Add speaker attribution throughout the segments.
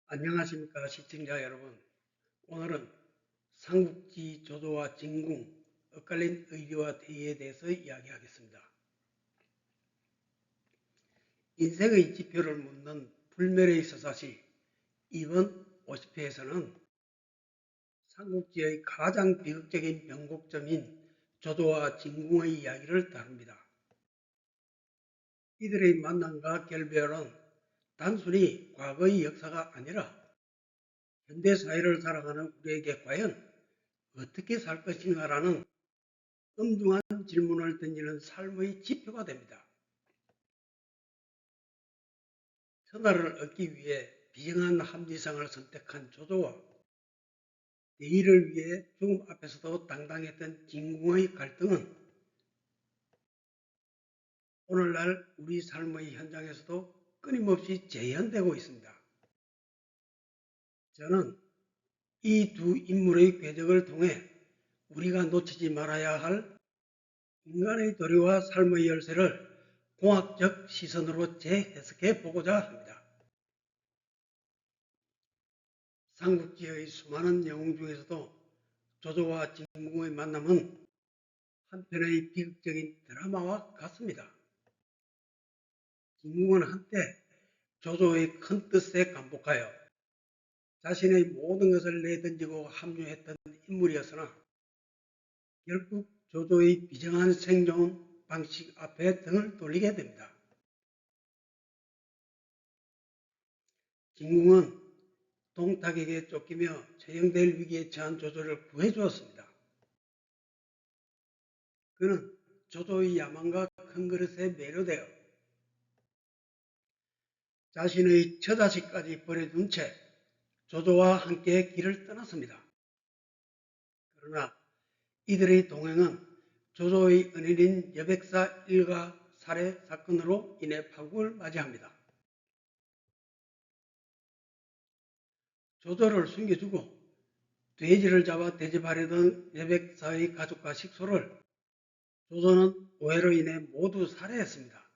Speaker 1: 안녕하십니까 시청자 여러분. 오늘은 삼국지 조조와 진궁, 엇갈린 의리와 대의에 대해서 이야기하겠습니다. 인생의 지표를 묻는 불멸의 서사시 이번 50회에서는 삼국지의 가장 비극적인 변곡점인 조조와 진궁의 이야기를 다룹니다. 이들의 만남과 결별은 단순히 과거의 역사가 아니라 현대 사회를 살아가는 우리에게 과연 어떻게 살 것인가라는 엄중한 질문을 던지는 삶의 지표가 됩니다. 천하를 얻기 위해 비정한 합리성을 선택한 조조와 대의를 위해 죽음 앞에서도 당당했던 진궁의 갈등은 오늘날 우리 삶의 현장에서도 끊임없이 재현되고 있습니다. 저는 이 두 인물의 궤적을 통해 우리가 놓치지 말아야 할 인간의 도리와 삶의 열쇠를 공학적 시선으로 재해석해 보고자 합니다. 삼국지의 수많은 영웅 중에서도 조조와 진궁의 만남은 한편의 비극적인 드라마와 같습니다. 진궁은 한때 조조의 큰 뜻에 감복하여 자신의 모든 것을 내던지고 합류했던 인물이었으나 결국 조조의 비정한 생존 방식 앞에 등을 돌리게 됩니다. 진궁은 동탁에게 쫓기며 처형될 위기에 처한 조조를 구해주었습니다. 그는 조조의 야망과 큰 그릇에 매료되어 자신의 처자식까지 버려둔 채 조조와 함께 길을 떠났습니다. 그러나 이들의 동행은 조조의 은인인 여백사 일가 살해 사건으로 인해 파국을 맞이합니다. 조조를 숨겨주고 돼지를 잡아 대접하려던 여백사의 가족과 식소를 조조는 오해로 인해 모두 살해했습니다.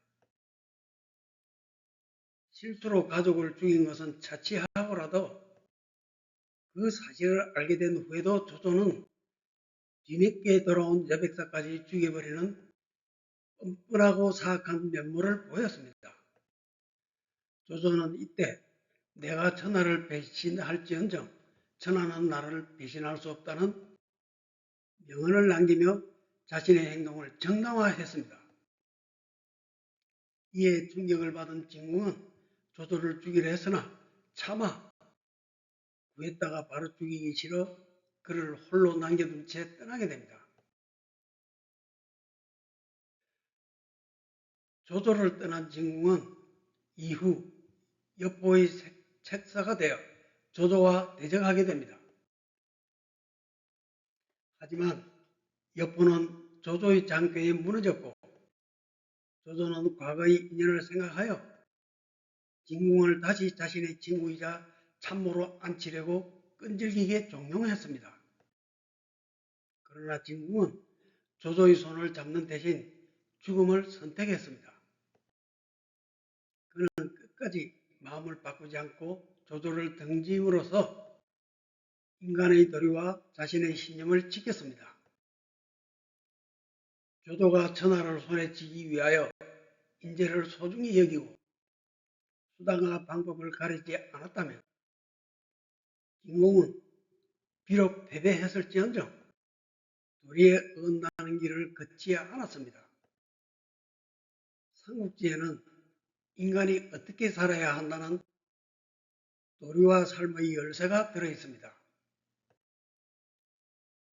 Speaker 1: 실수로 가족을 죽인 것은 차치하고라도 그 사실을 알게 된 후에도 조조는 뒤늦게 돌아온 여백사까지 죽여버리는 뻔뻔하고 사악한 면모를 보였습니다. 조조는 이때 내가 천하를 배신할지언정 천하는 나를 배신할 수 없다는 명언을 남기며 자신의 행동을 정당화했습니다. 이에 충격을 받은 진궁은 조조를 죽이려 했으나 차마 구했다가 바로 죽이기 싫어 그를 홀로 남겨둔 채 떠나게 됩니다. 조조를 떠난 진궁은 이후 여포의 책사가 되어 조조와 대적하게 됩니다. 하지만 여포는 조조의 장패에 무너졌고 조조는 과거의 인연을 생각하여 진궁을 다시 자신의 친구이자 참모로 앉히려고 끈질기게 종용했습니다. 그러나 진궁은 조조의 손을 잡는 대신 죽음을 선택했습니다. 그는 끝까지 마음을 바꾸지 않고 조조를 등짐으로써 인간의 도리와 자신의 신념을 지켰습니다. 조조가 천하를 손에 쥐기 위하여 인재를 소중히 여기고 수단과 방법을 가리지 않았다면 진궁은 비록 패배했을지언정 도리에 어긋나는 길을 걷지 않았습니다. 삼국지에는 인간이 어떻게 살아야 한다는 도리와 삶의 열쇠가 들어있습니다.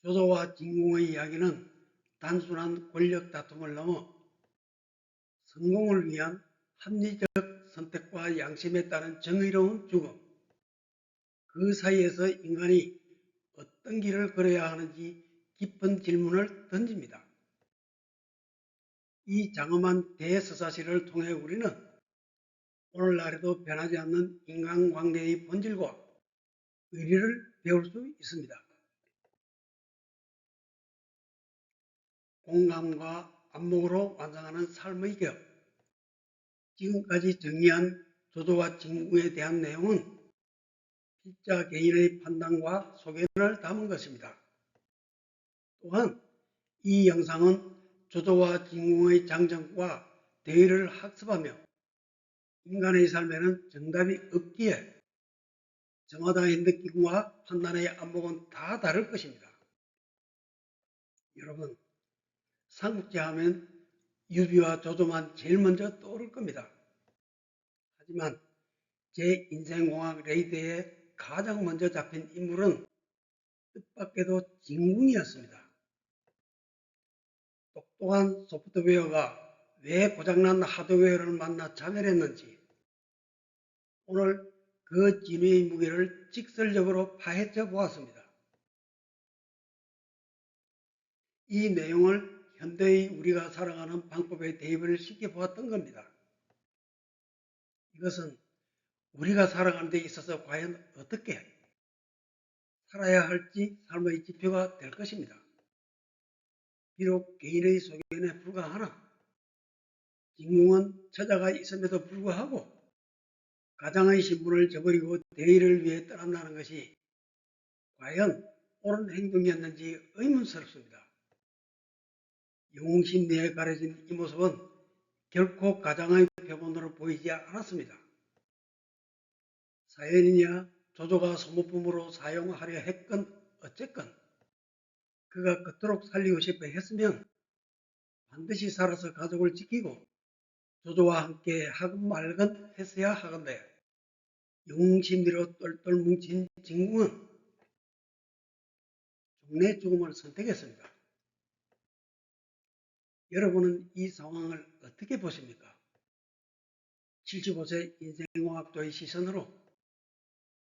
Speaker 1: 조조와 진궁의 이야기는 단순한 권력 다툼을 넘어 성공을 위한 합리적 선택과 양심에 따른 정의로운 죽음, 그 사이에서 인간이 어떤 길을 걸어야 하는지 깊은 질문을 던집니다. 이 장엄한 대서사시를 통해 우리는 오늘날에도 변하지 않는 인간관계의 본질과 의리를 배울 수 있습니다. 공감과 안목으로 완성하는 삶의 격. 지금까지 정리한 조조와 진궁에 대한 내용은 실자 개인의 판단과 소견을 담은 것입니다. 또한 이 영상은 조조와 진궁의 장정과 대의를 학습하며 인간의 삶에는 정답이 없기에 저마다의 느낌과 판단의 안목은 다 다를 것입니다. 여러분, 삼국지 하면 유비와 조조만 제일 먼저 떠오를 겁니다. 하지만 제 인생공학 레이드에 가장 먼저 잡힌 인물은 뜻밖에도 진궁이었습니다. 똑똑한 소프트웨어가 왜 고장난 하드웨어를 만나 자멸했는지 오늘 그 진위의 무게를 직설적으로 파헤쳐 보았습니다. 이 내용을 현대의 우리가 살아가는 방법에 대입을 시켜 보았던 겁니다. 이것은 우리가 살아가는 데 있어서 과연 어떻게 살아야 할지 삶의 지표가 될 것입니다. 비록 개인의 소견에 불과하나 진궁은 처자가 있음에도 불구하고 가장의 신분을 저버리고 대의를 위해 떠난다는 것이 과연 옳은 행동이었는지 의문스럽습니다. 영웅심리에 가려진 이 모습은 결코 가장의 표본으로 보이지 않았습니다. 사연이냐 조조가 소모품으로 사용하려 했건 어쨌건 그가 그토록 살리고 싶어 했으면 반드시 살아서 가족을 지키고 조조와 함께 하건 말건 했어야 하건대 영웅심리로 똘똘 뭉친 진궁은 종래 죽음을 선택했습니다. 여러분은 이 상황을 어떻게 보십니까? 75세 인생공학도의 시선으로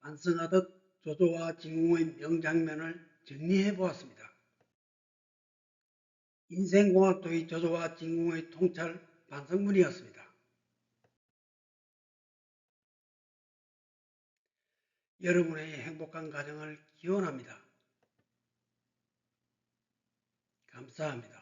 Speaker 1: 반성하듯 조조와 진궁의 명장면을 정리해 보았습니다. 인생공학도의 조조와 진궁의 통찰 반성문이었습니다. 여러분의 행복한 가정을 기원합니다. 감사합니다.